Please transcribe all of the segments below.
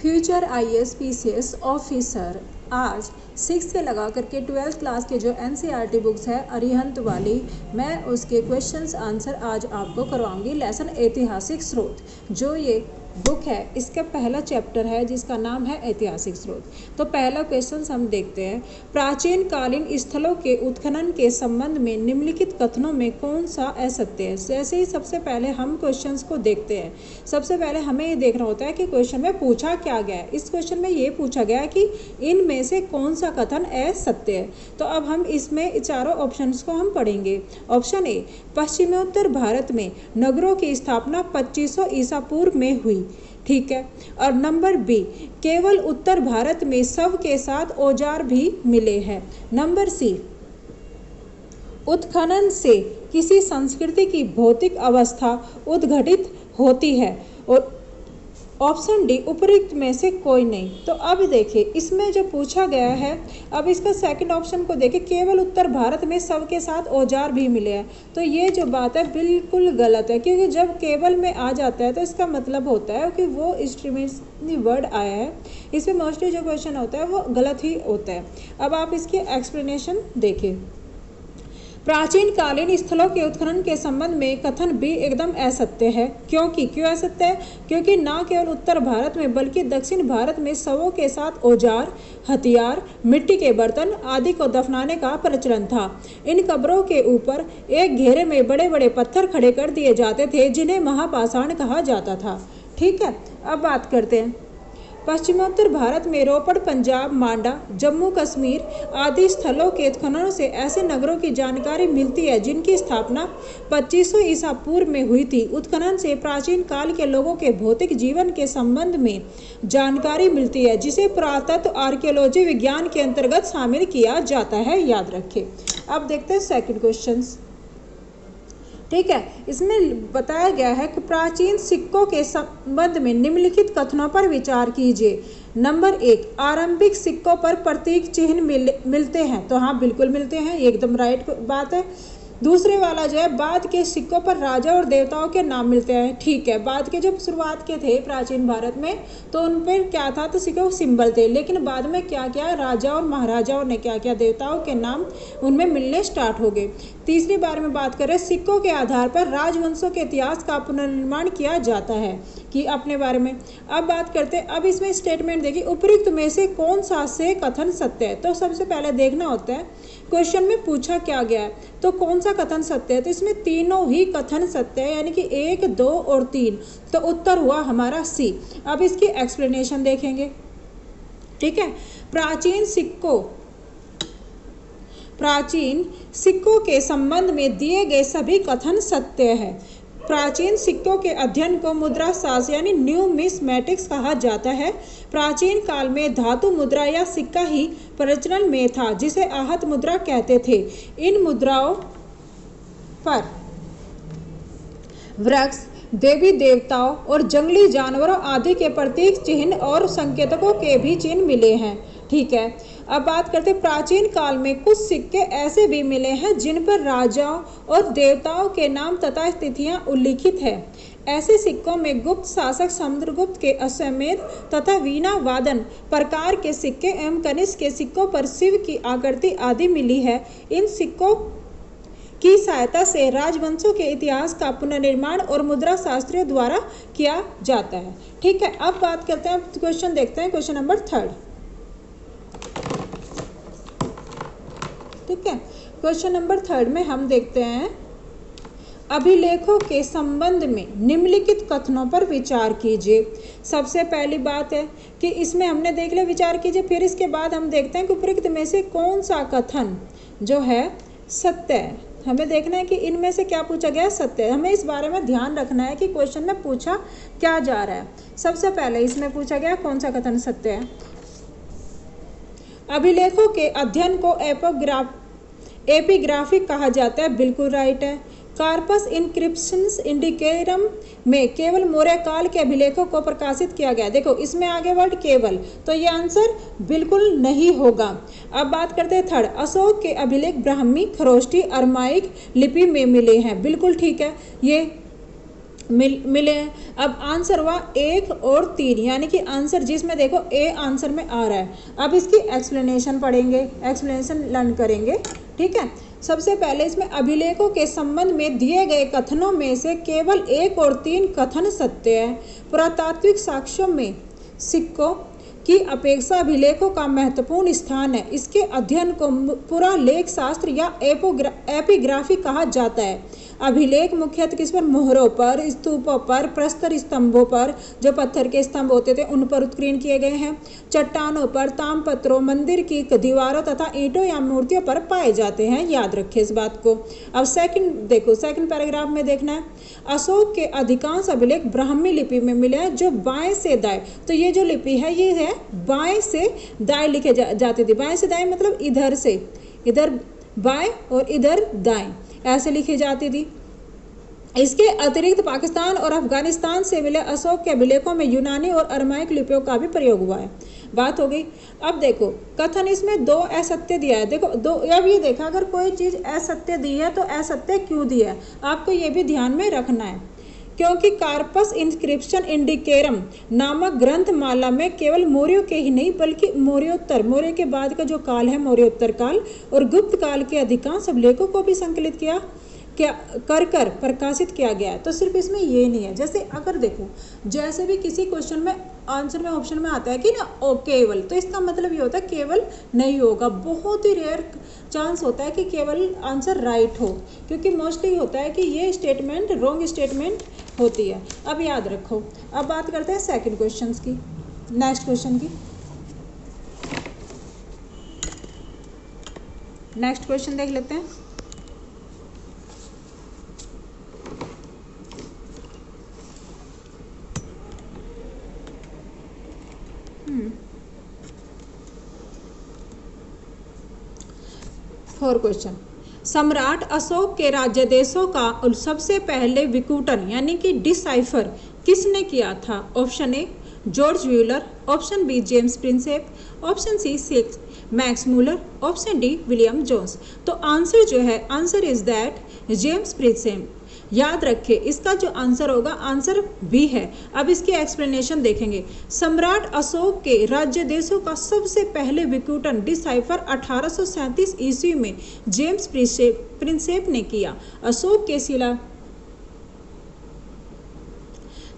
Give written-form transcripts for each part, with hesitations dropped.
Future IAS PCS officer. आज 6 से लगा करके 12th क्लास के जो NCERT बुक्स है अरिहंत वाली, मैं उसके क्वेश्चंस आंसर आज आपको करवाऊंगी। लेसन ऐतिहासिक स्रोत, जो ये बुक है इसका पहला चैप्टर है जिसका नाम है ऐतिहासिक स्रोत। तो पहला क्वेश्चन हम देखते हैं, प्राचीन कालीन स्थलों के उत्खनन के संबंध में निम्नलिखित कथनों में कौन सा असत्य है। जैसे ही सबसे पहले हम क्वेश्चंस को देखते हैं, सबसे पहले हमें ये देखना होता है कि क्वेश्चन में पूछा क्या गया है। इस क्वेश्चन में ये पूछा गया है कि इनमें से कौन सा कथन असत्य है। तो अब हम इसमें चारों ऑप्शंस को हम पढ़ेंगे। ऑप्शन ए, पश्चिमोत्तर भारत में नगरों की स्थापना 2500 ईसा पूर्व में हुई। ठीक है। और नंबर बी, केवल उत्तर भारत में शव के साथ औजार भी मिले हैं। नंबर सी, उत्खनन से किसी संस्कृति की भौतिक अवस्था उद्घटित होती है। और ऑप्शन डी, उपरोक्त में से कोई नहीं। तो अब देखिए इसमें जो पूछा गया है, अब इसका सेकंड ऑप्शन को देखिए, केवल उत्तर भारत में शव के साथ औजार भी मिले हैं। तो ये जो बात है बिल्कुल गलत है, क्योंकि जब केवल में आ जाता है तो इसका मतलब होता है कि वो इंस्ट्रूमेंट वर्ड आया है, इसमें मोस्टली जो क्वेश्चन होता है वो गलत ही होता है। अब आप इसकी एक्सप्लेनेशन देखिए। प्राचीन कालीन स्थलों के उत्खनन के संबंध में कथन भी एकदम असत्य है। क्यों असत्य है? क्योंकि न केवल उत्तर भारत में बल्कि दक्षिण भारत में शवों के साथ औजार, हथियार, मिट्टी के बर्तन आदि को दफनाने का प्रचलन था। इन कब्रों के ऊपर एक घेरे में बड़े बड़े पत्थर खड़े कर दिए जाते थे जिन्हें महापाषाण कहा जाता था। ठीक है। अब बात करते हैं, पश्चिमोत्तर भारत में रोपड़, पंजाब, मांडा, जम्मू कश्मीर आदि स्थलों के उत्खननों से ऐसे नगरों की जानकारी मिलती है जिनकी स्थापना 2500 ईसा पूर्व में हुई थी। उत्खनन से प्राचीन काल के लोगों के भौतिक जीवन के संबंध में जानकारी मिलती है, जिसे पुरातत्व आर्कियोलॉजी विज्ञान के अंतर्गत शामिल किया जाता है। याद रखें। अब देखते हैं सेकंड क्वेश्चन। ठीक है। इसमें बताया गया है कि प्राचीन सिक्कों के संबंध में निम्नलिखित कथनों पर विचार कीजिए। नंबर 1, आरंभिक सिक्कों पर प्रतीक चिन्ह मिलते हैं। तो हाँ, बिल्कुल मिलते हैं, ये एकदम राइट बात है। दूसरे वाला जो है, बाद के सिक्कों पर राजा और देवताओं के नाम मिलते हैं। ठीक है। बाद के जब शुरुआत के थे प्राचीन भारत में, तो उन पर क्या था, तो सिक्कों सिंबल थे। लेकिन बाद में क्या किया, राजा और महाराजाओं ने क्या किया, देवताओं के नाम उनमें मिलने स्टार्ट हो गए। तीसरी बार में बात करें, सिक्कों के आधार पर राजवंशों के इतिहास का पुनर्निर्माण किया जाता है कि अपने बारे में। अब बात करते हैं, अब इसमें स्टेटमेंट देखिए, उपयुक्त में से कौन सा से कथन सत्य है। तो सबसे पहले देखना होता है क्वेश्चन में पूछा क्या गया है, तो कौन सा कथन सत्य है। तो इसमें तीनों ही कथन सत्य है, यानी कि 1, 2 और 3। तो उत्तर हुआ हमारा सी। अब इसकी एक्सप्लेनेशन देखेंगे। ठीक है। प्राचीन सिक्कों के संबंध में दिए गए सभी कथन सत्य है। प्राचीन सिक्कों के अध्ययन को मुद्रा शास्त्र यानी न्यूमिस्मेटिक्स कहा जाता है। प्राचीन काल में धातु मुद्रा या सिक्का ही प्रचलन में था, जिसे आहत मुद्रा कहते थे। इन मुद्राओं पर वृक्ष, देवी देवताओं और जंगली जानवरों आदि के प्रतीक चिन्ह और संकेतकों के भी चिन्ह मिले हैं। ठीक है। अब बात करते हैं, प्राचीन काल में कुछ सिक्के ऐसे भी मिले हैं जिन पर राजाओं और देवताओं के नाम तथा तिथियां उल्लिखित है। ऐसे सिक्कों में गुप्त शासक समुद्रगुप्त के अश्वमेध तथा वीणा वादन प्रकार के सिक्के एवं कनिष्क के सिक्कों पर शिव की आकृति आदि मिली है। इन सिक्कों की सहायता से राजवंशों के इतिहास का पुनर्निर्माण और मुद्रा शास्त्रियों द्वारा किया जाता है। ठीक है। अब बात करते हैं, क्वेश्चन देखते हैं, क्वेश्चन नंबर 3। ठीक है। क्वेश्चन नंबर 3 में हम देखते हैं, अभिलेखों के संबंध में निम्नलिखित कथनों पर विचार कीजिए। सबसे पहली बात है कि इसमें हमने देख लिया, विचार कीजिए। फिर इसके बाद हम देखते हैं कि उपरोक्त में से कौन सा कथन जो है सत्य है। हमें देखना है कि इनमें से क्या पूछा गया है, सत्य है। हमें इस बारे में ध्यान रखना है कि क्वेश्चन में पूछा क्या जा रहा है। सबसे पहले इसमें पूछा गया कौन सा कथन सत्य है। अभिलेखों के अध्ययन को एपिग्राफिक कहा जाता है। बिल्कुल राइट है। कार्पस इंक्रिप्शंस इंडिकेरम में केवल मौर्य काल के अभिलेखों को प्रकाशित किया गया। देखो इसमें आगे वर्ड केवल, तो ये आंसर बिल्कुल नहीं होगा। अब बात करते हैं 3, अशोक के अभिलेख ब्राह्मी, खरोष्टी, अरमाइक लिपि में मिले हैं। बिल्कुल ठीक है। ये मिले हैं। अब आंसर हुआ 1 और 3, यानी कि आंसर जिसमें देखो ए आंसर में आ रहा है। अब इसकी एक्सप्लेनेशन पढ़ेंगे, एक्सप्लेनेशन लर्न करेंगे, ठीक है। सबसे पहले इसमें अभिलेखों के संबंध में दिए गए कथनों में से केवल 1 और 3 कथन सत्य है। पुरातात्विक साक्ष्यों में सिक्कों की अपेक्षा अभिलेखों का महत्वपूर्ण स्थान है। इसके अध्ययन को पुरालेख शास्त्र या एपिग्राफी कहा जाता है। अभिलेख मुख्यतः किस पर? मोहरों पर, स्तूपों पर, प्रस्तर स्तंभों पर, जो पत्थर के स्तंभ होते थे उन पर उत्कीर्ण किए गए हैं, चट्टानों पर, तामपत्रों, मंदिर की दीवारों तथा ईंटों या मूर्तियों पर पाए जाते हैं। याद रखें इस बात को। अब सेकंड देखो, सेकंड पैराग्राफ में देखना है, अशोक के अधिकांश अभिलेख ब्राह्मी लिपि में मिले हैं, जो बाएं से दाएं, तो ये जो लिपि है ये है बाएं से दाएं लिखे जाती थी। बाएं से दाएं मतलब इधर से इधर बाएं और इधर दाएं ऐसे लिखी जाती थी। इसके अतिरिक्त पाकिस्तान और अफगानिस्तान से मिले अशोक के अभिलेखों में यूनानी और अरमाइक लिपियों का भी प्रयोग हुआ है। बात हो गई। अब देखो कथन इसमें 2 असत्य दिया है। देखो 2, अब ये देखा अगर कोई चीज़ असत्य दी है तो असत्य क्यों दिया है, आपको ये भी ध्यान में रखना है, क्योंकि कार्पस इंस्क्रिप्शन इंडिकेरम नामक ग्रंथमाला में केवल मौर्यों के ही नहीं बल्कि मौर्योत्तर, मौर्य के बाद का जो काल है मौर्योत्तर काल और गुप्त काल के अधिकांश अभिलेखों को भी संकलित किया कर प्रकाशित किया गया है। तो सिर्फ इसमें ये नहीं है, जैसे अगर देखो जैसे भी किसी क्वेश्चन में आंसर में ऑप्शन में आता है कि ना ओ केवल, तो इसका मतलब ये होता है केवल नहीं होगा। बहुत ही रेयर चांस होता है कि केवल आंसर राइट हो, क्योंकि मोस्टली होता है कि ये स्टेटमेंट रॉन्ग स्टेटमेंट होती है। अब याद रखो। अब बात करते हैं सेकंड क्वेश्चन की, नेक्स्ट क्वेश्चन की। नेक्स्ट क्वेश्चन देख लेते हैं। Four question. सम्राट अशोक के राज्य देशों का सबसे पहले विकूटन यानी कि डिसाइफर किसने किया था? Option A George Buhler, option B James Prinsep, option C Max Muller, option D William Jones. तो आंसर जो है, answer is that James Prinsep. याद रखें इसका जो आंसर होगा आंसर बी है। अब इसकी एक्सप्लेनेशन देखेंगे। सम्राट अशोक के राज्य देशों का सबसे पहले विकूटन डिसाइफर 1837 ईस्वी में जेम्स प्रिंसेप ने किया। अशोक के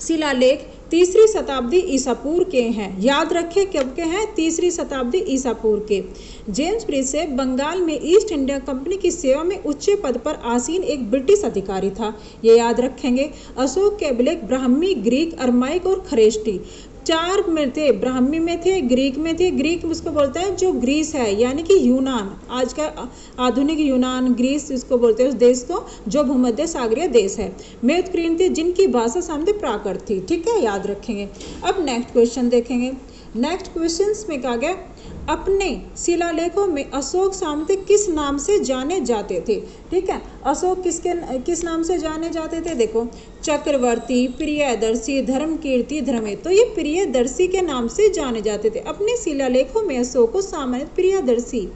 शिलालेख 3री शताब्दी ईसा पूर्व के हैं। याद रखें कब के हैं? 3री शताब्दी ईसा पूर्व के। जेम्स प्रिंसेप बंगाल में ईस्ट इंडिया कंपनी की सेवा में उच्च पद पर आसीन एक ब्रिटिश अधिकारी था। ये याद रखेंगे। अशोक के अभिलेख ब्राह्मी, ग्रीक, अरमाइक और खरेष्टी 4 में थे। ब्राह्मी में थे, ग्रीक में थे। ग्रीक उसको बोलते हैं जो ग्रीस है यानी कि यूनान, आज का आधुनिक यूनान, ग्रीस इसको बोलते हैं उस देश को जो भूमध्य सागरीय देश है। में उत्कीर्ण थे जिनकी भाषा सामान्य प्राकृत थी। ठीक है, याद रखेंगे। अब नेक्स्ट क्वेश्चन देखेंगे। नेक्स्ट क्वेश्चन में कहा गया अपने शिलालेखों में अशोक सामंत किस नाम से जाने जाते थे? ठीक है, अशोक किस नाम से जाने जाते थे? देखो चक्रवर्ती, प्रियदर्शी, धर्मकीर्ति, धर्मे। तो ये प्रियदर्शी के नाम से जाने जाते थे। अपने शिलालेखों में अशोक को सामान्य प्रियदर्शी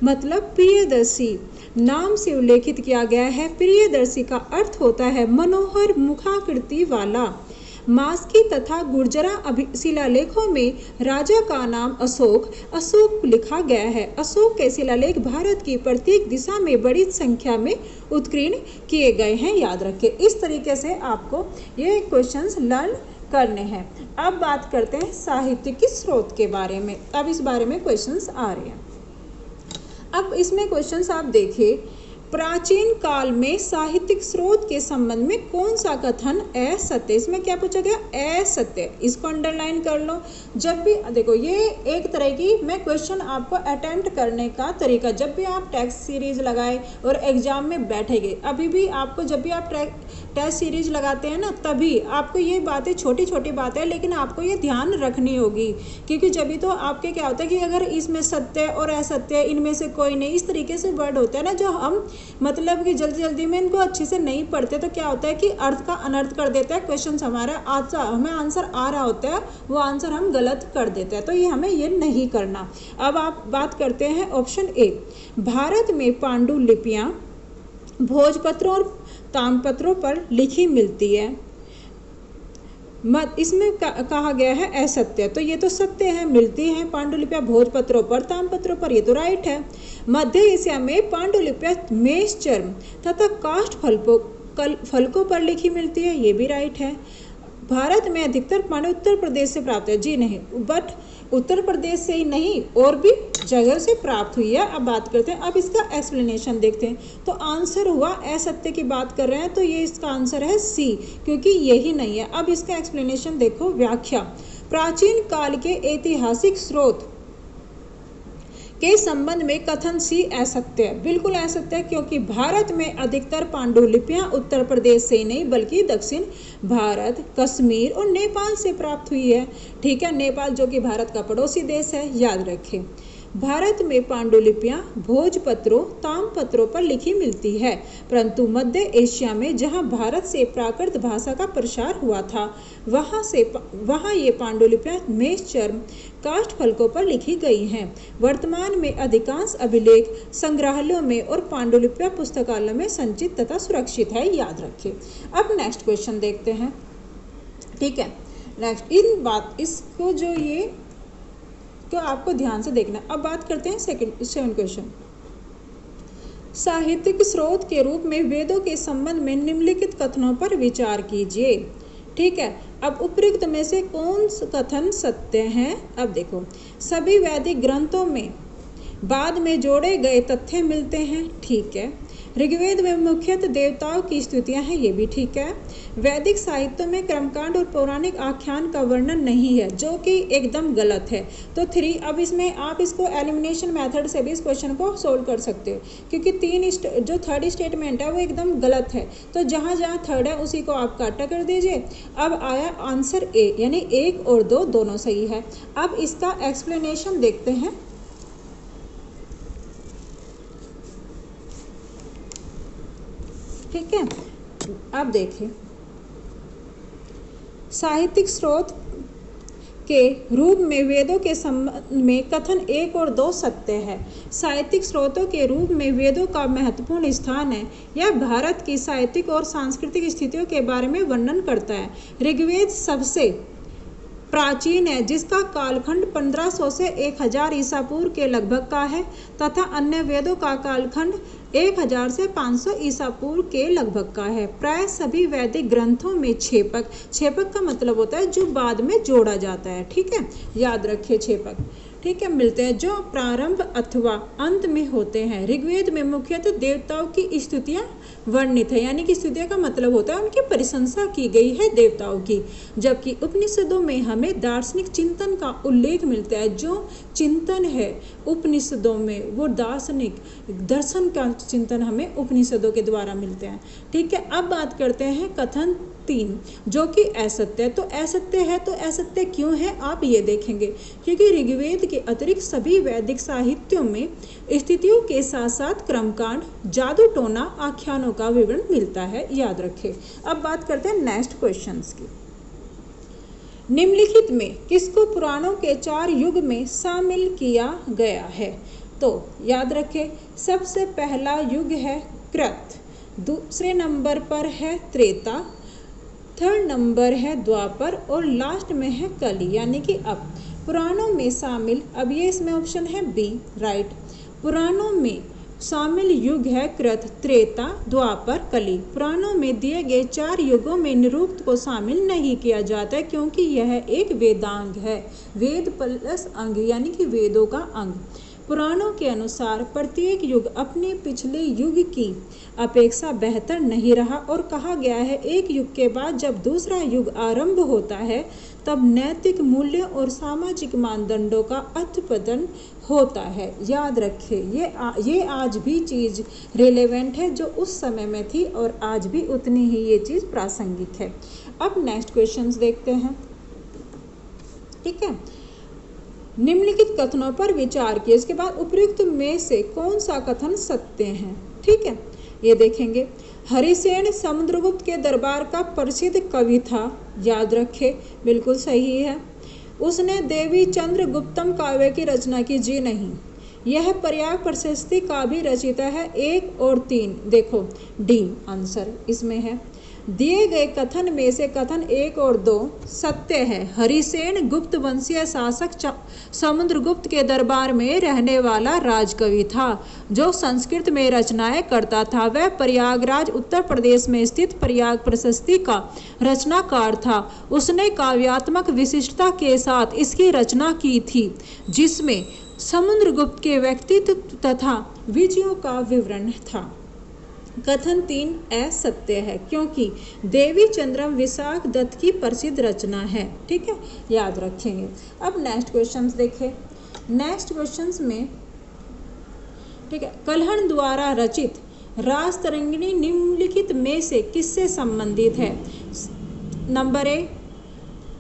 मतलब प्रियदर्शी नाम से उल्लेखित किया गया है। प्रियदर्शी का अर्थ होता है मनोहर मुखाकृति वाला। मास्की तथा गुर्जरा शिलालेखों में राजा का नाम अशोक लिखा गया है। अशोक के शिलालेख भारत की प्रत्येक दिशा में बड़ी संख्या में उत्कीर्ण किए गए हैं। याद रखें। इस तरीके से आपको ये क्वेश्चंस लर्न करने हैं। अब बात करते हैं साहित्य के स्रोत के बारे में। अब इस बारे में क्वेश्चंस आ रहे हैं। अब इसमें क्वेश्चंस आप देखिए, प्राचीन काल में साहित्यिक स्रोत के संबंध में कौन सा कथन असत्य? इसमें क्या पूछा गया? असत्य। इसको अंडरलाइन कर लो। जब भी देखो ये एक तरह की मैं क्वेश्चन आपको अटेम्प्ट करने का तरीका, जब भी आप टेक्स्ट सीरीज लगाए और एग्जाम में बैठेंगे, अभी भी आपको जब भी आप टेस्ट सीरीज लगाते हैं ना, तभी आपको ये बातें छोटी छोटी बातें हैं लेकिन आपको ये ध्यान रखनी होगी, क्योंकि जब भी तो आपके क्या होता है कि अगर इसमें सत्य और असत्य इनमें से कोई नहीं, इस तरीके से वर्ड होते हैं ना जो हम मतलब कि जल्दी जल्दी में इनको अच्छे से नहीं पढ़ते, तो क्या होता है कि अर्थ का अनर्थ कर देता है। क्वेश्चन हमारा हमें आंसर आ रहा होता है, वो आंसर हम गलत कर देते हैं, तो ये हमें ये नहीं करना। अब आप बात करते हैं ऑप्शन ए। भारत में पांडुलिपियाँ भोजपत्रों और ताम्रपत्रों पर लिखी मिलती है। इसमें कहा गया है असत्य, तो ये तो सत्य है, मिलती हैं पांडुलिपियां भोजपत्रों पर, ताम्रपत्रों पर, ये तो राइट है। मध्य एशिया में पांडुलिपियां मेष चर्म तथा काष्ठ फलकों पर लिखी मिलती है, ये भी राइट है। भारत में अधिकतर पांडु उत्तर प्रदेश से प्राप्त है, जी नहीं, बट उत्तर प्रदेश से ही नहीं और भी जगह से प्राप्त हुई है। अब बात करते हैं, अब इसका एक्सप्लेनेशन देखते हैं। तो आंसर हुआ असत्य की बात कर रहे हैं, तो ये इसका आंसर है सी, क्योंकि यही नहीं है। अब इसका एक्सप्लेनेशन देखो, व्याख्या। प्राचीन काल के ऐतिहासिक स्रोत के संबंध में कथन सी असत्य है, बिल्कुल असत्य है, क्योंकि भारत में अधिकतर पांडुलिपियां उत्तर प्रदेश से नहीं बल्कि दक्षिण भारत, कश्मीर और नेपाल से प्राप्त हुई है। ठीक है, नेपाल जो कि भारत का पड़ोसी देश है, याद रखें। भारत में पांडुलिपियां भोजपत्रों, ताम्रपत्रों पर लिखी मिलती है, परंतु मध्य एशिया में जहां भारत से प्राकृत भाषा का प्रसार हुआ था वहां ये पांडुलिपियां मेष चर्म काष्ठ फलकों पर लिखी गई हैं। वर्तमान में अधिकांश अभिलेख संग्रहालयों में और पांडुलिपियां पुस्तकालयों में संचित तथा सुरक्षित है, याद रखें। अब नेक्स्ट क्वेश्चन देखते हैं। ठीक है, नेक्स्ट इसको जो ये तो आपको ध्यान से देखना। अब बात करते हैं सेकंड क्वेश्चन। साहित्यिक स्रोत के रूप में वेदों के संबंध में निम्नलिखित कथनों पर विचार कीजिए। ठीक है, अब उपयुक्त में से कौन सा कथन सत्य है? अब देखो, सभी वैदिक ग्रंथों में बाद में जोड़े गए तथ्य मिलते हैं। ठीक है, ऋग्वेद में मुख्यतः देवताओं की स्तुतियां हैं, ये भी ठीक है। वैदिक साहित्य में कर्मकांड और पौराणिक आख्यान का वर्णन नहीं है, जो कि एकदम गलत है। तो 3, अब इसमें आप इसको एलिमिनेशन मेथड से भी इस क्वेश्चन को सोल्व कर सकते हो, क्योंकि जो थर्ड स्टेटमेंट है वो एकदम गलत है। तो जहाँ जहाँ थर्ड है उसी को आप काटा कर दीजिए। अब आया आंसर ए, यानी 1 और 2 दोनों सही है। अब इसका एक्सप्लेनेशन देखते हैं। ठीक है, अब देखें, साहित्यिक स्रोत के रूप में वेदों के संबंध में कथन 1 और 2 सत्य है। साहित्यिक स्रोतों के रूप में वेदों का महत्वपूर्ण स्थान है। यह भारत की साहित्यिक और सांस्कृतिक स्थितियों के बारे में वर्णन करता है। ऋग्वेद सबसे प्राचीन है, जिसका कालखंड 1500 से 1000 ईसा पूर्व के लगभग का है, तथा अन्य वेदों का कालखंड 1000 से 500 ईसा पूर्व के लगभग का है। प्राय सभी वैदिक ग्रंथों में छेपक का मतलब होता है जो बाद में जोड़ा जाता है। ठीक है, याद रखिए छेपक। ठीक है, मिलते हैं जो प्रारंभ अथवा अंत में होते हैं। ऋग्वेद में मुख्यतः देवताओं की स्तुतियां वर्णित है, यानी कि स्तुतियां का मतलब होता है उनकी प्रशंसा की गई है देवताओं की, जबकि उपनिषदों में हमें दार्शनिक चिंतन का उल्लेख मिलता है। जो चिंतन है उपनिषदों में, वो दार्शनिक दर्शन का चिंतन हमें उपनिषदों के द्वारा मिलते हैं। ठीक है, अब बात करते हैं कथन 3, जो कि असत्य है। तो असत्य है, तो असत्य क्यों है आप ये देखेंगे, क्योंकि ऋग्वेद के अतिरिक्त सभी वैदिक साहित्यों में स्थितियों के साथ साथ क्रमकांड, जादू टोना, आख्यानों का विवरण मिलता है, याद रखें। अब बात करते हैं नेक्स्ट क्वेश्चंस की। निम्नलिखित में किसको पुराणों के 4 युग में शामिल किया गया है? तो याद रखें, सबसे पहला युग है कृत, दूसरे नंबर पर है त्रेता, थर्ड नंबर है द्वापर और लास्ट में है कली, यानी कि अब पुराणों में शामिल, अब ये इसमें ऑप्शन है बी, राइट। पुराणों में शामिल युग है कृत, त्रेता, द्वापर, कली। पुराणों में दिए गए 4 युगों में निरुक्त को शामिल नहीं किया जाता है, क्योंकि यह एक वेदांग है, वेद प्लस अंग, यानी कि वेदों का अंग। पुराणों के अनुसार प्रत्येक युग अपने पिछले युग की अपेक्षा बेहतर नहीं रहा, और कहा गया है एक युग के बाद जब दूसरा युग आरंभ होता है तब नैतिक मूल्यों और सामाजिक मानदंडों का अधपतन होता है। याद रखें, ये आज भी चीज़ रिलेवेंट है जो उस समय में थी, और आज भी उतनी ही ये चीज़ प्रासंगिक है। अब नेक्स्ट क्वेश्चंस देखते हैं। ठीक है, निम्नलिखित कथनों पर विचार किए, इसके बाद उपयुक्त में से कौन सा कथन सत्य है? ठीक है, ये देखेंगे। हरिसेन समुद्रगुप्त के दरबार का प्रसिद्ध कवि था, याद रखें, बिल्कुल सही है। उसने देवी चंद्रगुप्तम काव्य की रचना की, जी नहीं। यह प्रयाग प्रशस्ति का भी रचिता है। 1 और 3 देखो, डी आंसर इसमें है। दिए गए कथन में से कथन 1 और 2 सत्य है। हरिसेन गुप्त वंशीय शासक समुद्रगुप्त के दरबार में रहने वाला राजकवि था जो संस्कृत में रचनाएं करता था। वह प्रयागराज उत्तर प्रदेश में स्थित प्रयाग प्रशस्ति का रचनाकार था। उसने काव्यात्मक विशिष्टता के साथ इसकी रचना की थी जिसमें समुद्रगुप्त के व्यक्तित्व तथा विजयों का विवरण था। कथन 3 असत्य है क्योंकि देवी चंद्रम विशाख दत्त की प्रसिद्ध रचना है। ठीक है, याद रखेंगे। अब नेक्स्ट क्वेश्चंस देखें। नेक्स्ट क्वेश्चंस में ठीक है, कल्हण द्वारा रचित रासतरंगिणी निम्नलिखित में से किससे संबंधित है? नंबर ए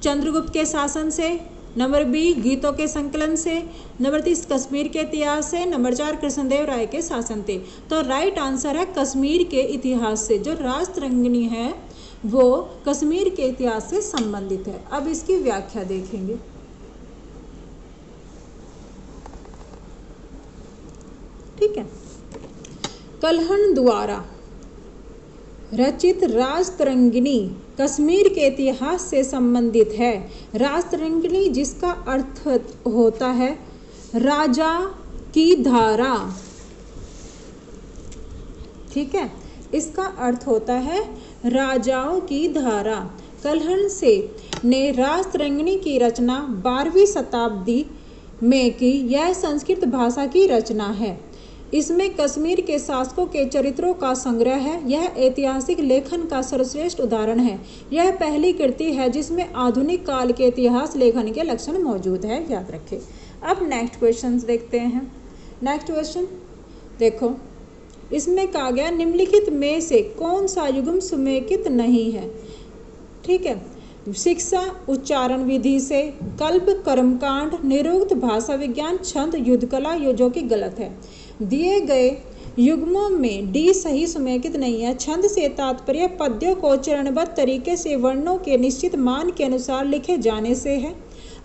चंद्रगुप्त के शासन से, नंबर बी गीतों के संकलन से, नंबर 3 कश्मीर के इतिहास से, नंबर 4 कृष्णदेव राय के शासन से। तो राइट आंसर है कश्मीर के इतिहास से। जो रासतरंगिणी है वो कश्मीर के इतिहास से संबंधित है। अब इसकी व्याख्या देखेंगे। ठीक है, कल्हण द्वारा रचित रासतरंगिणी कश्मीर के इतिहास से संबंधित है। रासतरंगिणी जिसका अर्थ होता है राजा की धारा। ठीक है, इसका अर्थ होता है राजाओं की धारा। कल्हण से ने रासतरंगिणी की रचना 12वीं शताब्दी में की। यह संस्कृत भाषा की रचना है। इसमें कश्मीर के शासकों के चरित्रों का संग्रह है। यह ऐतिहासिक लेखन का सर्वश्रेष्ठ उदाहरण है। यह पहली कृति है जिसमें आधुनिक काल के इतिहास लेखन के लक्षण मौजूद है। याद रखें। अब नेक्स्ट क्वेश्चन देखते हैं। नेक्स्ट क्वेश्चन देखो, इसमें कहा गया निम्नलिखित में से कौन सा युग्म समेकित नहीं है? ठीक है, शिक्षा उच्चारण विधि से, कल्प कर्मकांड, निरुक्त भाषा विज्ञान, छंद, युद्धकला, जो कि गलत है। दिए गए युग्मों में डी सही समेकित नहीं है। छंद से तात्पर्य पद्यों को चरणबद्ध तरीके से वर्णों के निश्चित मान के अनुसार लिखे जाने से है,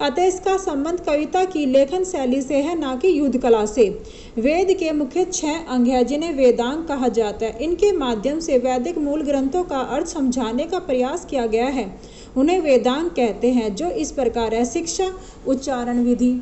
अतः इसका संबंध कविता की लेखन शैली से है, ना कि युद्धकला से। वेद के मुख्य 6 अंग हैं जिन्हें वेदांग कहा जाता है। इनके माध्यम से वैदिक मूल ग्रंथों का अर्थ समझाने का प्रयास किया गया है। उन्हें वेदांग कहते हैं, जो इस प्रकार है: शिक्षा उच्चारण विधि,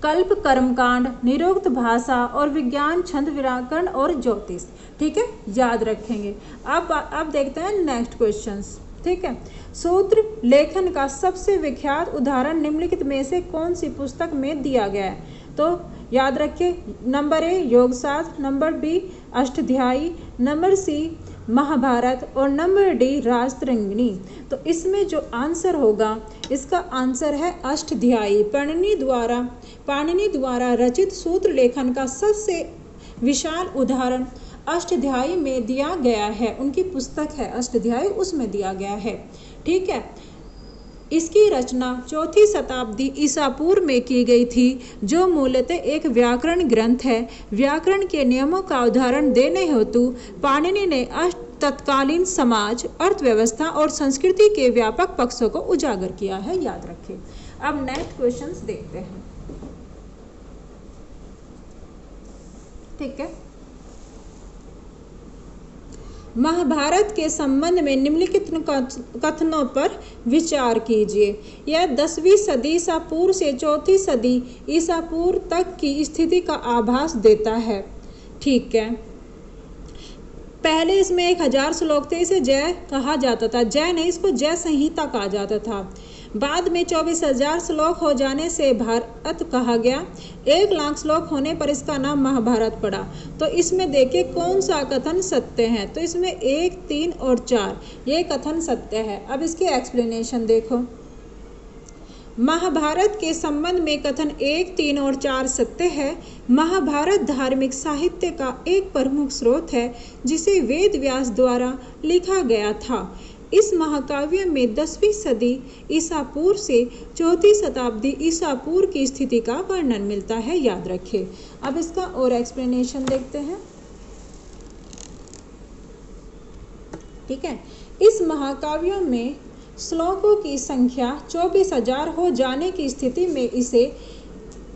कल्प कर्मकांड, निरुक्त भाषा और विज्ञान, छंद, व्याकरण और ज्योतिष। ठीक है, याद रखेंगे। अब देखते हैं नेक्स्ट क्वेश्चंस। ठीक है, सूत्र लेखन का सबसे विख्यात उदाहरण निम्नलिखित में से कौन सी पुस्तक में दिया गया है? तो याद रखिए, number A Yogashastra, number B Ashtadhyayi, number C Mahabharata और नंबर डी रासतरंगिणी। तो इसमें जो आंसर होगा, इसका आंसर है अष्टाध्यायी। पाणिनि द्वारा रचित सूत्र लेखन का सबसे विशाल उदाहरण अष्टाध्यायी में दिया गया है। उनकी पुस्तक है अष्टाध्यायी, उसमें दिया गया है। ठीक है, इसकी रचना 4वीं शताब्दी ईसा पूर्व में की गई थी, जो मूलतः एक व्याकरण ग्रंथ है। व्याकरण के नियमों का उदाहरण देने हेतु पाणिनि ने तत्कालीन समाज, अर्थव्यवस्था और संस्कृति के व्यापक पक्षों को उजागर किया है। याद रखें। अब नेक्स्ट क्वेश्चंस देखते हैं। ठीक है, महाभारत के संबंध में निम्नलिखित कथनों पर विचार कीजिए। यह 10वीं सदी ईसा पूर्व से 4वीं सदी ईसा पूर्व तक की स्थिति का आभास देता है। ठीक है, पहले इसमें 1000 श्लोक थे। इसे जय कहा जाता था, जय नहीं, इसको जय संहिता कहा जाता था। बाद में 24,000 श्लोक हो जाने से भारत कहा गया। 1 लाख श्लोक होने पर इसका नाम महाभारत पड़ा। तो इसमें देखिए कौन सा कथन सत्य है। तो इसमें 1, 3 और 4 ये कथन सत्य है। अब इसकी एक्सप्लेनेशन देखो। महाभारत के संबंध में कथन 1, 3 और 4 सत्य है। महाभारत धार्मिक साहित्य का एक प्रमुख स्रोत है जिसे वेद व्यास द्वारा लिखा गया था। इस महाकाव्य में 10वीं सदी ईसा पूर्व से 4वीं शताब्दी ईसा पूर्व की स्थिति का वर्णन मिलता है। याद रखें। अब इसका और एक्सप्लेनेशन देखते हैं। ठीक है, इस महाकाव्यों में श्लोकों की संख्या 24,000 हो जाने की स्थिति में इसे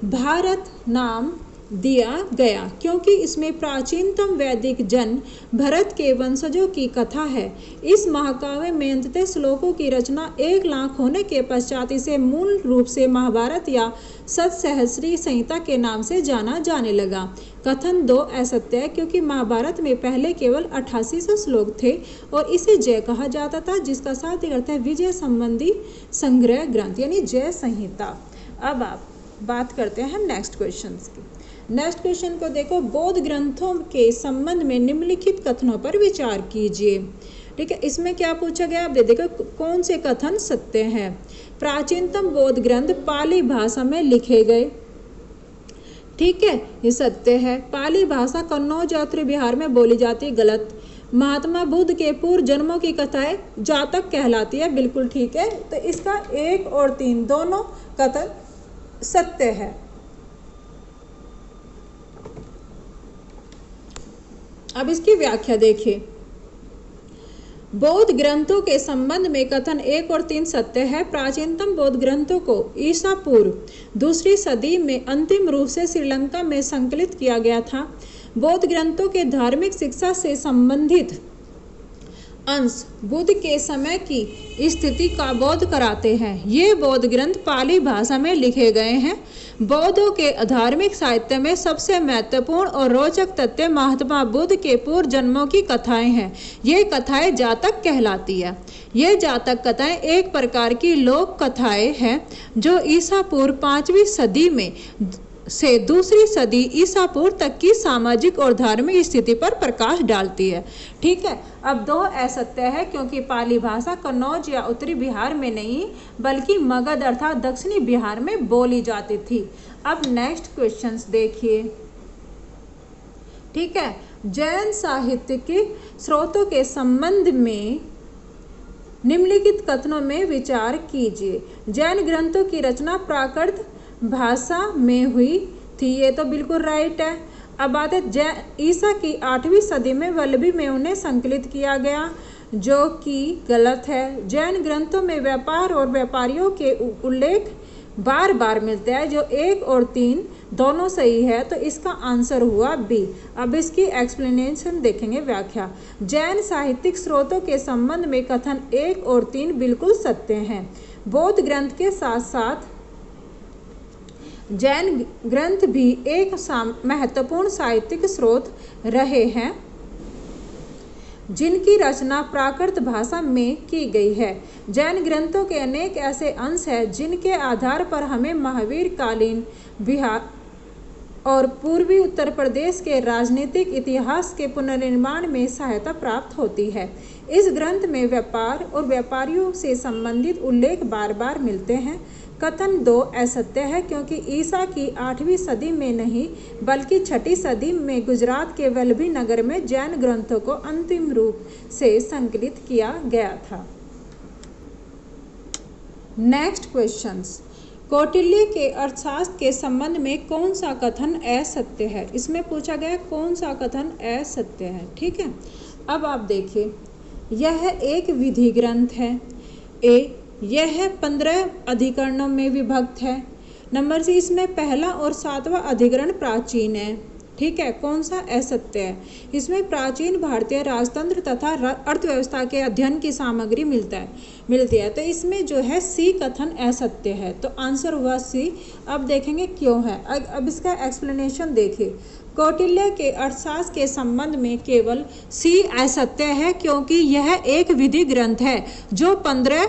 भारत नाम दिया गया, क्योंकि इसमें प्राचीनतम वैदिक जन भरत के वंशजों की कथा है। इस महाकाव्य में अंततः श्लोकों की रचना 1 लाख होने के पश्चात इसे मूल रूप से महाभारत या सतसहस्री संहिता के नाम से जाना जाने लगा। कथन 2 असत्य है, क्योंकि महाभारत में पहले केवल 8800 श्लोक थे और इसे जय कहा जाता था, जिसका शाब्दिक अर्थ है विजय संबंधी संग्रह ग्रंथ, यानी जय संहिता। अब आप बात करते हैं नेक्स्ट क्वेश्चन की। नेक्स्ट क्वेश्चन को देखो, बौद्ध ग्रंथों के संबंध में निम्नलिखित कथनों पर विचार कीजिए। ठीक है, इसमें क्या पूछा गया, आप देखो कौन से कथन सत्य हैं। प्राचीनतम बौद्ध ग्रंथ पाली भाषा में लिखे गए, ठीक है, ये सत्य है। पाली भाषा कन्नौज और उत्तरी बिहार में बोली जाती है, गलत। महात्मा बुद्ध के पूर्व जन्मों की कथाएं जातक कहलाती है, बिल्कुल ठीक है। तो इसका 1 और 3 दोनों कथन सत्य है। अब इसकी व्याख्या देखिए। बौद्ध ग्रंथों के संबंध में कथन 1 और 3 सत्य है। प्राचीनतम बौद्ध ग्रंथों को ईसा पूर्व 2री सदी में अंतिम रूप से श्रीलंका में संकलित किया गया था। बौद्ध ग्रंथों के धार्मिक शिक्षा से संबंधित अंश बुद्ध के समय की स्थिति का बोध कराते हैं। ये बौद्ध ग्रंथ पाली भाषा में लिखे गए हैं। बौद्धों के धार्मिक साहित्य में सबसे महत्वपूर्ण और रोचक तथ्य महात्मा बुद्ध के पूर्व जन्मों की कथाएं हैं। ये कथाएं जातक कहलाती है। ये जातक कथाएं एक प्रकार की लोक कथाएं हैं जो ईसा पूर्व 5वीं सदी में से 2री सदी ईसा पूर्व तक की सामाजिक और धार्मिक स्थिति पर प्रकाश डालती है। ठीक है, अब 2 असत्य है, क्योंकि पाली भाषा कन्नौज या उत्तरी बिहार में नहीं बल्कि मगध अर्थात दक्षिणी बिहार में बोली जाती थी। अब नेक्स्ट क्वेश्चंस देखिए। ठीक है, जैन साहित्य के स्रोतों के संबंध में निम्नलिखित कथनों में विचार कीजिए। जैन ग्रंथों की रचना प्राकृत भाषा में हुई थी, ये तो बिल्कुल राइट है। अब बात है ईसा की 8वीं सदी में वल्लभी में उन्हें संकलित किया गया, जो कि गलत है। जैन ग्रंथों में व्यापार और व्यापारियों के उल्लेख बार बार मिलते हैं, जो 1 और 3 दोनों सही है, तो इसका आंसर हुआ बी। अब इसकी एक्सप्लेनेशन देखेंगे, व्याख्या। जैन साहित्यिक स्रोतों के संबंध में कथन 1 और 3 बिल्कुल सत्य हैं। बौद्ध ग्रंथ के साथ साथ जैन ग्रंथ भी एक महत्वपूर्ण साहित्यिक स्रोत रहे हैं, जिनकी रचना प्राकृत भाषा में की गई है। जैन ग्रंथों के अनेक ऐसे अंश हैं जिनके आधार पर हमें महावीर कालीन बिहार और पूर्वी उत्तर प्रदेश के राजनीतिक इतिहास के पुनर्निर्माण में सहायता प्राप्त होती है। इस ग्रंथ में व्यापार और व्यापारियों से संबंधित उल्लेख बार बार मिलते हैं। कथन 2 असत्य है, क्योंकि ईसा की 8वीं सदी में नहीं बल्कि 6ठी सदी में गुजरात के वल्लभी नगर में जैन ग्रंथों को अंतिम रूप से संकलित किया गया था। Next questions. कौटिल्य के अर्थशास्त्र के संबंध में कौन सा कथन असत्य है? इसमें पूछा गया कौन सा कथन असत्य है। ठीक है, अब आप देखिए, यह एक विधि ग्रंथ है। यह 15 अधिकरणों में विभक्त है। नंबर सी, इसमें पहला और 7वां अधिकरण प्राचीन है। ठीक है, कौन सा असत्य है? इसमें प्राचीन भारतीय राजतंत्र तथा अर्थव्यवस्था के अध्ययन की सामग्री मिलती है। तो इसमें जो है सी कथन असत्य है, तो आंसर हुआ सी। अब देखेंगे क्यों है। अब इसका एक्सप्लेनेशन देखिए। कौटिल्य के अर्थशास्त्र के संबंध में केवल सी असत्य है, क्योंकि यह एक विधि ग्रंथ है जो 15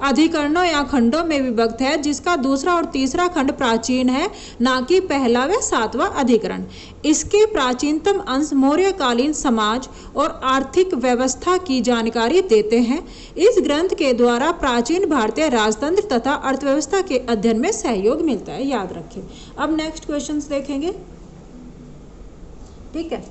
अधिकरणों या खंडों में विभक्त है, जिसका दूसरा और तीसरा खंड प्राचीन है, ना कि पहला व 7वां अधिकरण। इसके प्राचीनतम अंश मौर्यकालीन समाज और आर्थिक व्यवस्था की जानकारी देते हैं। इस ग्रंथ के द्वारा प्राचीन भारतीय राजतंत्र तथा अर्थव्यवस्था के अध्ययन में सहयोग मिलता है, याद रखें। अब नेक्स्ट क्वेश्चन देखेंगे। ठीक है,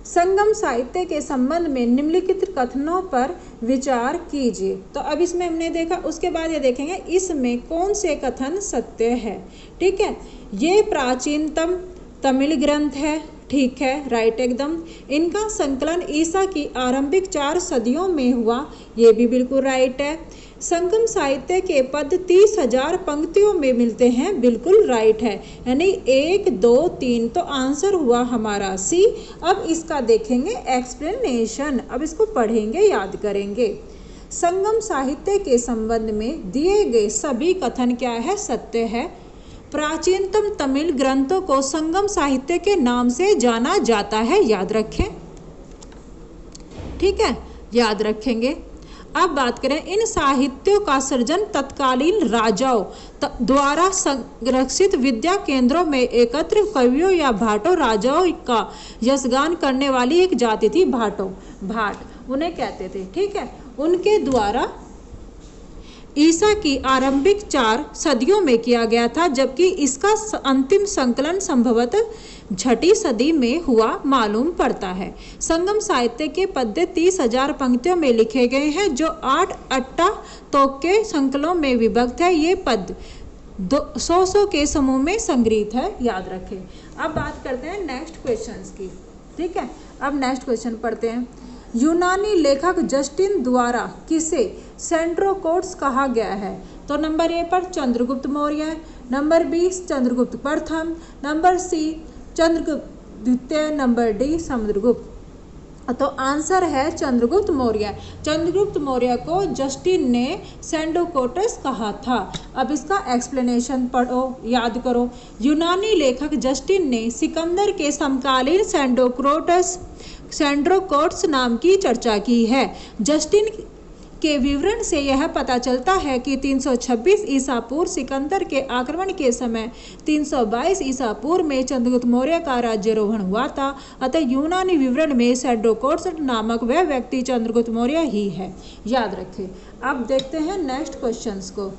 संगम साहित्य के संबंध में निम्नलिखित कथनों पर विचार कीजिए। तो अब इसमें हमने देखा, उसके बाद ये देखेंगे इसमें कौन से कथन सत्य है। ठीक है, ये प्राचीनतम तमिल ग्रंथ है। ठीक है, राइट एकदम। इनका संकलन ईसा की आरंभिक 4 सदियों में हुआ, ये भी बिल्कुल राइट है। संगम साहित्य के पद 30,000 पंक्तियों में मिलते हैं, बिल्कुल राइट है, यानी 1 2 3, तो आंसर हुआ हमारा सी। अब इसका देखेंगे एक्सप्लेनेशन, अब इसको पढ़ेंगे, याद करेंगे। संगम साहित्य के संबंध में दिए गए सभी कथन क्या है, सत्य है। प्राचीनतम तमिल ग्रंथों को संगम साहित्य के नाम से जाना जाता है, याद रखें, ठीक है, याद रखेंगे। अब बात करें, इन साहित्यों का सृजन तत्कालीन राजाओं द्वारा संरक्षित विद्या केंद्रों में एकत्र कवियों या भाटों राजाओं का यशगान करने वाली एक जाति थी, भाट उन्हें कहते थे, ठीक है, उनके द्वारा ईसा की आरंभिक 4 सदियों में किया गया था, जबकि इसका अंतिम संकलन संभवतः 6ठी सदी में हुआ मालूम पड़ता है। संगम साहित्य के पद्य 30,000 पंक्तियों में लिखे गए हैं, जो 8 अट्टा तोक के संकलों में विभक्त है। ये पद 100 के समूह में संग्रहित है, याद रखें। अब बात करते हैं नेक्स्ट क्वेश्चंस की, ठीक है। अब नेक्स्ट क्वेश्चन पढ़ते हैं। यूनानी लेखक जस्टिन द्वारा किसे सेंड्रोकोट्स कहा गया है? तो नंबर ए पर चंद्रगुप्त मौर्य, नंबर बी चंद्रगुप्त प्रथम, नंबर सी चंद्रगुप्त द्वितीय, नंबर डी समुद्रगुप्त। तो आंसर है चंद्रगुप्त मौर्य। चंद्रगुप्त मौर्य को जस्टिन ने सेंड्रोकोट्स कहा था। अब इसका एक्सप्लेनेशन पढ़ो, याद करो। यूनानी लेखक जस्टिन ने सिकंदर के समकालीन सेंड्रोकोट्स नाम की चर्चा की है। जस्टिन के विवरण से यह पता चलता है कि 326 ईसा पूर्व सिकंदर के आक्रमण के समय 322 ईसा पूर्व में चंद्रगुप्त मौर्य का राज्यारोहण हुआ था। अतः यूनानी विवरण में सेंड्रोकोट्स नामक वह व्यक्ति चंद्रगुप्त मौर्य ही है, याद रखें। अब देखते हैं नेक्स्ट क्वेश्चंस को,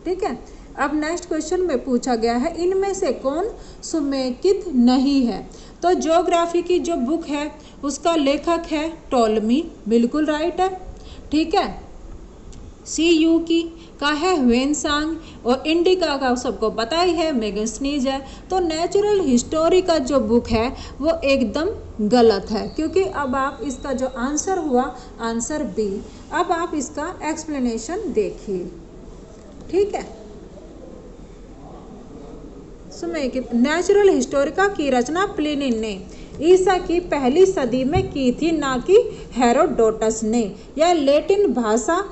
ठीक है। अब नेक्स्ट क्वेश्चन में पूछा गया है, इनमें से कौन समेकित नहीं है? तो ज्योग्राफी की जो बुक है उसका लेखक है टॉलमी, बिल्कुल राइट है, ठीक है। CU की का है ह्वेनसांग, और इंडिका का सबको पता ही है मेगास्थनीज है। तो नेचुरल हिस्टोरी का जो बुक है वो एकदम गलत है, क्योंकि अब आप इसका जो आंसर हुआ आंसर बी। अब आप इसका एक्सप्लेनेशन देखिए, ठीक है। नेचुरल हिस्टोरिका की रचना प्लिनी ने ईसा की पहली सदी में की थी, ना कि हेरोडोटस ने। यह लैटिन भाषा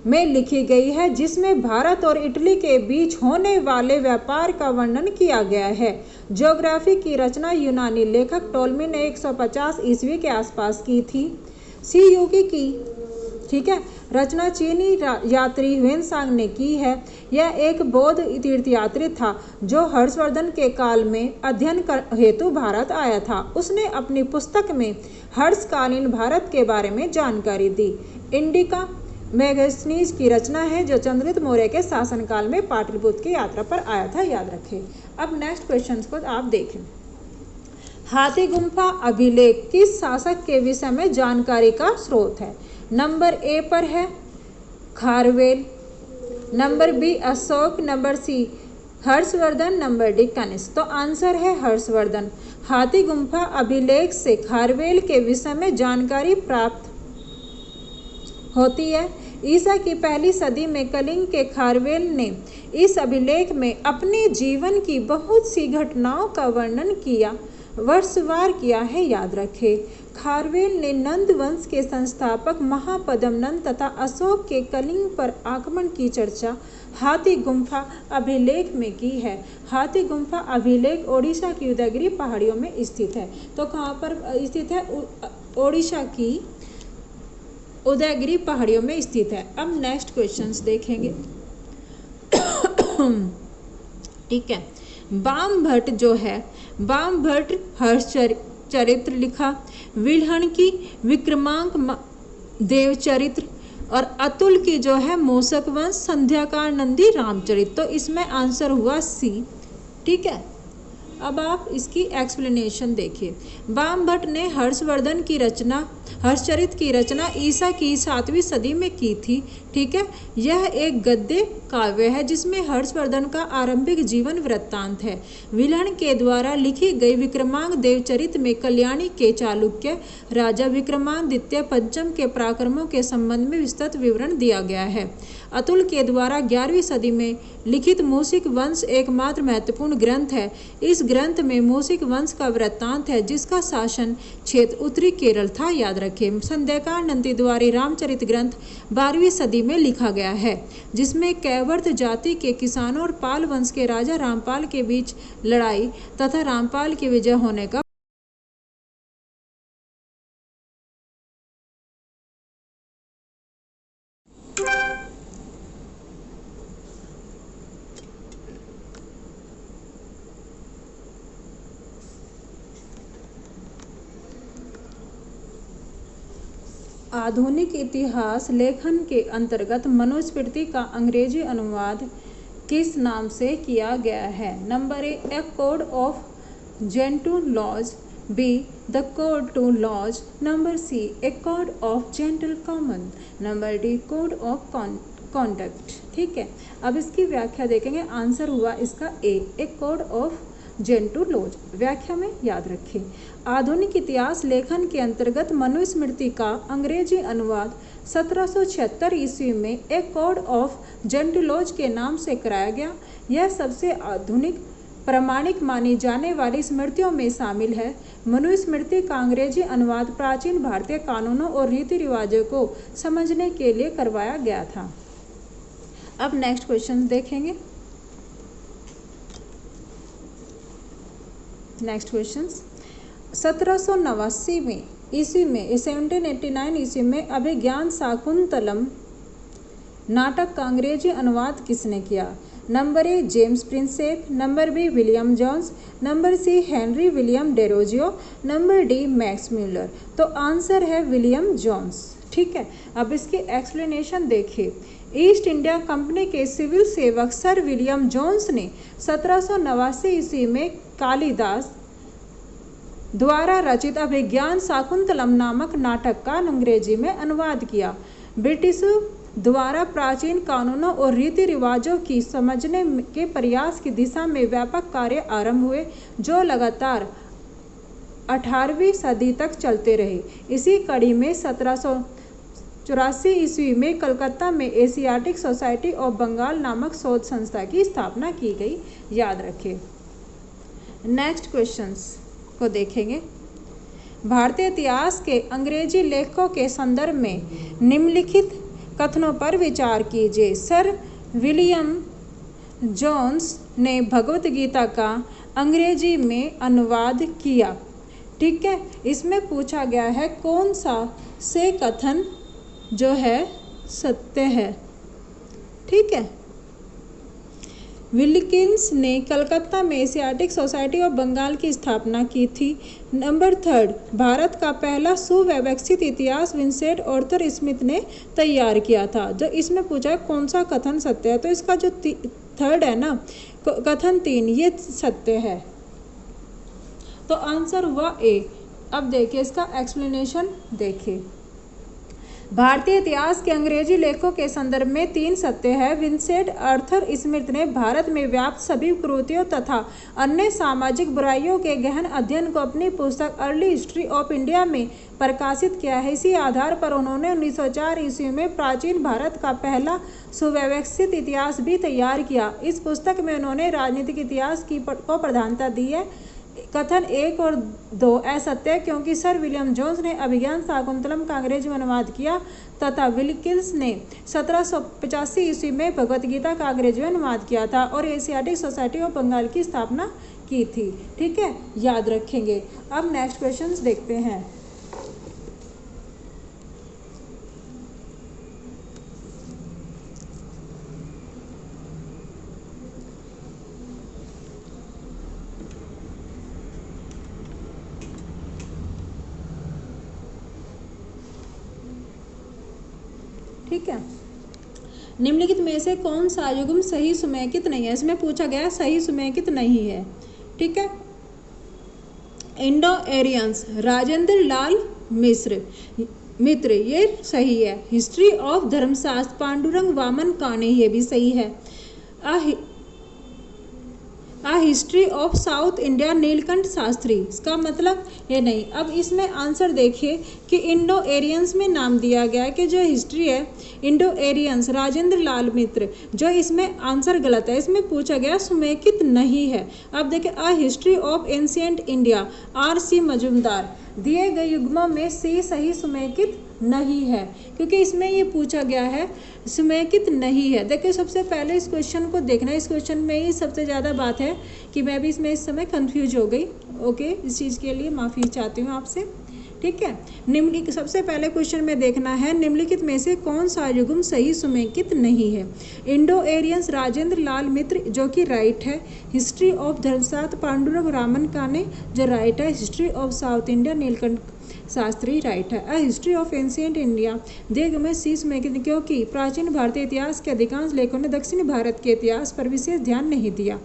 में लिखी गई है, जिसमें भारत और इटली के बीच होने वाले व्यापार का वर्णन किया गया है। ज्योग्राफी की रचना यूनानी लेखक टॉलमी ने 150 ईस्वी के आसपास की थी। CU की, ठीक है, रचना चीनी यात्री ह्वेनसांग ने की है। यह एक बौद्ध तीर्थयात्री था जो हर्षवर्धन के काल में अध्ययन हेतु भारत आया था। उसने अपनी पुस्तक में हर्षकालीन भारत के बारे में जानकारी दी। इंडिका मेगास्थनीज की रचना है, जो चंद्रगुप्त मौर्य के शासनकाल में पाटलिपुत्र की यात्रा पर आया था, याद रखें। अब नेक्स्ट क्वेश्चन को आप देखें। हाथी गुम्फा अभिलेख किस शासक के विषय में जानकारी का स्रोत है? नंबर ए पर है Kharavela, number B Ashoka, number C Harshavardhan, number D Kanishka. तो आंसर है हर्षवर्धन। हाथी गुम्फा अभिलेख से खारवेल के विषय में जानकारी प्राप्त होती है। ईसा की पहली सदी में कलिंग के खारवेल ने इस अभिलेख में अपने जीवन की बहुत सी घटनाओं का वर्णन किया, वर्षवार किया है, याद रखें। खारवेल ने नंद वंश के संस्थापक महापद्म नंद तथा अशोक के कलिंग पर आक्रमण की चर्चा हाथी गुम्फा अभिलेख में की है। हाथी गुम्फा अभिलेख ओडिशा की उदयगिरी पहाड़ियों में स्थित है। तो कहाँ पर स्थित है? ओडिशा की उदयगिरी पहाड़ियों में स्थित है। अब नेक्स्ट क्वेश्चंस देखेंगे, ठीक है। बाम भट्ट जो है, बाम भट्ट हर्षचरित्र लिखा, विल्हण की विक्रमांक देवचरित्र, और अतुल की जो है मूषक वंश, संध्याकाल नंदी रामचरित। तो इसमें आंसर हुआ सी, ठीक है। अब आप इसकी एक्सप्लेनेशन देखिए। बाम भट्ट ने हर्षचरित की रचना ईसा की 7वीं सदी में की थी, ठीक है। यह एक गद्य काव्य है जिसमें हर्षवर्धन का आरंभिक जीवन वृत्तांत है। विल्हण के द्वारा लिखी गई विक्रमांक देवचरित में कल्याणी के चालुक्य राजा विक्रमादित्य पंचम के पराक्रमों के संबंध में विस्तृत विवरण दिया गया है। अतुल के द्वारा 11वीं सदी में लिखित मूषिक वंश एकमात्र महत्वपूर्ण ग्रंथ है। इस ग्रंथ में मूषिक वंश का वृत्तांत है जिसका शासन क्षेत्र उत्तरी केरल था। याद रखें। संध्याकाल नंदी द्वारा रामचरित ग्रंथ 12वीं सदी में लिखा गया है जिसमें कैवर्त जाति के किसानों और पाल वंश के राजा रामपाल के बीच लड़ाई तथा रामपाल की विजय होने का आधुनिक इतिहास लेखन के अंतर्गत मनुस्मृति का अंग्रेजी अनुवाद किस नाम से किया गया है? Number A code of gentle laws, B the code to laws, number C A code of gentle common, number D code of conduct. ठीक है, अब इसकी व्याख्या देखेंगे। आंसर हुआ इसका A code of gentle laws. व्याख्या में याद रखें, आधुनिक इतिहास लेखन के अंतर्गत मनुस्मृति का अंग्रेजी अनुवाद 1776 ईस्वी में एक कोड ऑफ जेंटल लॉज के नाम से कराया गया। यह सबसे आधुनिक प्रामाणिक मानी जाने वाली स्मृतियों में शामिल है। मनुस्मृति का अंग्रेजी अनुवाद प्राचीन भारतीय कानूनों और रीति रिवाजों को समझने के लिए करवाया गया था। अब नेक्स्ट क्वेश्चन देखेंगे। नेक्स्ट क्वेश्चन, 1789 में ईस्वी में 1789 ईस्वी में अभिज्ञान शाकुंतलम नाटक का अंग्रेजी अनुवाद किसने किया? Number A James Prinsep, number B William Jones, number C Henry William Derozio, number D Max Muller. तो आंसर है विलियम जोन्स। ठीक है, अब इसकी एक्सप्लेनेशन देखिए। ईस्ट इंडिया कंपनी के सिविल सेवक सर विलियम जोन्स ने 1789 ईस्वी में कालिदास द्वारा रचित अभिज्ञान शाकुंतलम नामक नाटक का अंग्रेजी में अनुवाद किया। ब्रिटिश द्वारा प्राचीन कानूनों और रीति रिवाजों की समझने के प्रयास की दिशा में व्यापक कार्य आरंभ हुए जो लगातार 18वीं सदी तक चलते रहे। इसी कड़ी में 1784 ईस्वी में कलकत्ता में एशियाटिक सोसाइटी ऑफ बंगाल नामक शोध संस्था की स्थापना की गई। याद रखें। नेक्स्ट क्वेश्चंस को देखेंगे। भारतीय इतिहास के अंग्रेजी लेखकों के संदर्भ में निम्नलिखित कथनों पर विचार कीजिए। सर विलियम जोन्स ने भगवत गीता का अंग्रेजी में अनुवाद किया। ठीक है, इसमें पूछा गया है कौन सा से कथन जो है सत्य है। ठीक है, विल्किंस ने कलकत्ता में एशियाटिक सोसाइटी ऑफ बंगाल की स्थापना की थी। नंबर 3, भारत का पहला सुव्यवस्थित इतिहास विंसेंट आर्थर स्मिथ ने तैयार किया था। जो इसमें पूछा है कौन सा कथन सत्य है, तो इसका जो 3rd है ना, कथन 3, ये सत्य है। तो आंसर हुआ ए। अब देखिए इसका एक्सप्लेनेशन देखिए। भारतीय इतिहास के अंग्रेजी लेखों के संदर्भ में 3 सत्य है। विंसेंट आर्थर स्मिथ ने भारत में व्याप्त सभी कुरीतियों तथा अन्य सामाजिक बुराइयों के गहन अध्ययन को अपनी पुस्तक अर्ली हिस्ट्री ऑफ इंडिया में प्रकाशित किया है। इसी आधार पर उन्होंने 1904 ईस्वी में प्राचीन भारत का पहला सुव्यवस्थित इतिहास भी तैयार किया। इस पुस्तक में उन्होंने राजनीतिक इतिहास को प्रधानता दी है। कथन 1 और 2 असत्य है क्योंकि सर विलियम जोन्स ने अभिज्ञान शाकुंतलम का अंग्रेजी में अनुवाद किया तथा विल्किंस ने 1785 ईस्वी में भगवत गीता का अंग्रेजी में अनुवाद किया था और एशियाटिक सोसाइटी ऑफ बंगाल की स्थापना की थी। ठीक है, याद रखेंगे। अब नेक्स्ट क्वेश्चंस देखते हैं। ठीक है, निम्नलिखित में से कौन सा युग्म सही समेकित नहीं है? इसमें पूछा गया सही समेकित नहीं है। ठीक है, इंडो एरियंस, राजेंद्र लाल मिश्र, मित्र, ये सही है। हिस्ट्री ऑफ धर्मशास्त्र पांडुरंग वामन काने, ये भी सही है। A history of South India Nilakanta Sastri, इसका मतलब ये नहीं। अब इसमें आंसर देखिए कि इंडो एरियंस में नाम दिया गया है कि जो हिस्ट्री है इंडो एरियंस राजेंद्र लाल मित्र, जो इसमें आंसर गलत है। इसमें पूछा गया सुमेकित नहीं है। अब देखिए a history of ancient India R.C. Majumdar, दिए गए युग्मों में सी सही सुमेकित नहीं है, क्योंकि इसमें ये पूछा गया है सुमेकित नहीं है। देखिए सबसे पहले इस क्वेश्चन को देखना, इस क्वेश्चन में ही सबसे ज़्यादा बात है कि मैं भी इसमें इस समय कंफ्यूज हो गई। ओके, इस चीज़ के लिए माफ़ी चाहती हूँ आपसे। ठीक है, निम्नलिखित सबसे पहले क्वेश्चन में देखना है निम्नलिखित में से कौन सा युग्म सही सुमेकित नहीं है। इंडो एरियंस राजेंद्र लाल मित्र, जो कि राइट है। हिस्ट्री ऑफ धर्मशास्त्र पांडुरंग रामन काने, जो राइट है। History of South India Nilakanta Sastri, right है। A history of ancient India दीर्घ में सी सुमेकित, क्योंकि प्राचीन भारतीय इतिहास के अधिकांश लेखकों ने दक्षिण भारत के इतिहास पर विशेष ध्यान नहीं दिया।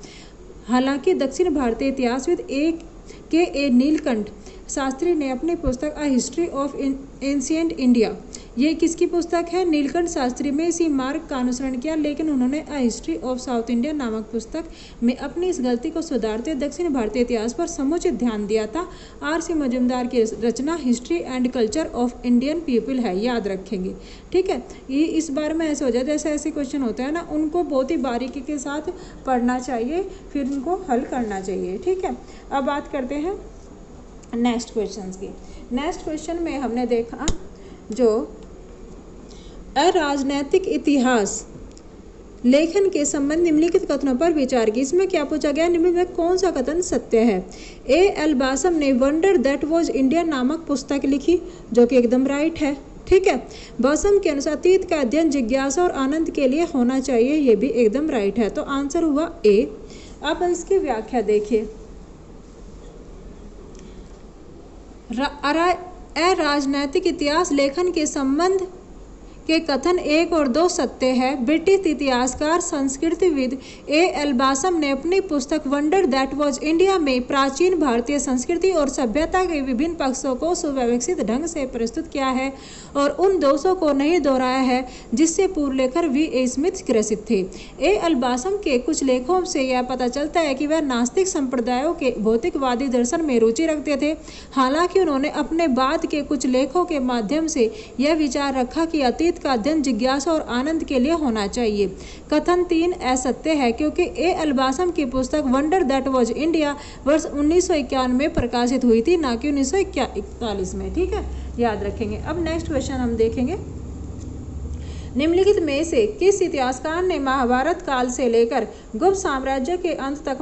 हालांकि दक्षिण भारतीय इतिहासविद के नीलकंठ शास्त्री ने अपनी पुस्तक अ हिस्ट्री ऑफ एंशिएंट इंडिया, ये किसकी पुस्तक है? नीलकंठ शास्त्री में इसी मार्ग का अनुसरण किया, लेकिन उन्होंने अ हिस्ट्री ऑफ साउथ इंडिया नामक पुस्तक में अपनी इस गलती को सुधारते दक्षिण भारतीय इतिहास पर समुचित ध्यान दिया था। R.C. मजूमदार की रचना history and culture of Indian people है, याद रखेंगे। ठीक है, ये इस बार में ऐसे हो जाए, जैसे ऐसे क्वेश्चन होता है ना, उनको बहुत ही बारीकी के साथ पढ़ना चाहिए, फिर उनको हल करना चाहिए। ठीक है, अब बात करते हैं नेक्स्ट क्वेश्चन की। नेक्स्ट क्वेश्चन में हमने देखा जो अराजनैतिक इतिहास लेखन के संबंध निम्नलिखित कथनों पर विचार की। इसमें क्या पूछा गया, निम्नलिखित में कौन सा कथन सत्य है? A.L. बासम ने वंडर दैट वॉज इंडिया नामक पुस्तक लिखी, जो कि एकदम राइट है। ठीक है, बासम के अनुसार अतीत का अध्ययन जिज्ञासा और आनंद के लिए होना चाहिए, ये भी एकदम राइट है। तो आंसर हुआ A। अब इसकी व्याख्या देखिए। अराजनैतिक इतिहास लेखन के संबंध के कथन 1 और 2 सत्य है। ब्रिटिश इतिहासकार संस्कृतिविद A.L. बासम ने अपनी पुस्तक वंडर दैट वॉज इंडिया में प्राचीन भारतीय संस्कृति और सभ्यता के विभिन्न पक्षों को सुव्यवस्थित ढंग से प्रस्तुत किया है और उन दोषों को नहीं दोहराया है जिससे पूर्व लेखक V.A. स्मिथ ग्रसित थे। A.L. बासम के कुछ लेखों से यह पता चलता है कि वह नास्तिक संप्रदायों के भौतिकवादी दर्शन में रुचि रखते थे। हालांकि उन्होंने अपने बाद के कुछ लेखों के माध्यम से यह विचार रखा कि अतीत का अध्ययन जिज्ञासा और आनंद के लिए होना चाहिए। कथन 3 असत्य है, क्योंकि A.L. बासम की पुस्तक वंडर दैट वॉज इंडिया वर्ष 1951 में प्रकाशित हुई थी, ना कि 1941 में। ठीक है, याद रखेंगे। अब नेक्स्ट क्वेश्चन हम देखेंगे। निम्नलिखित में से किस इतिहासकार ने महाभारत काल से लेकर गुप्त साम्राज्य के अंत तक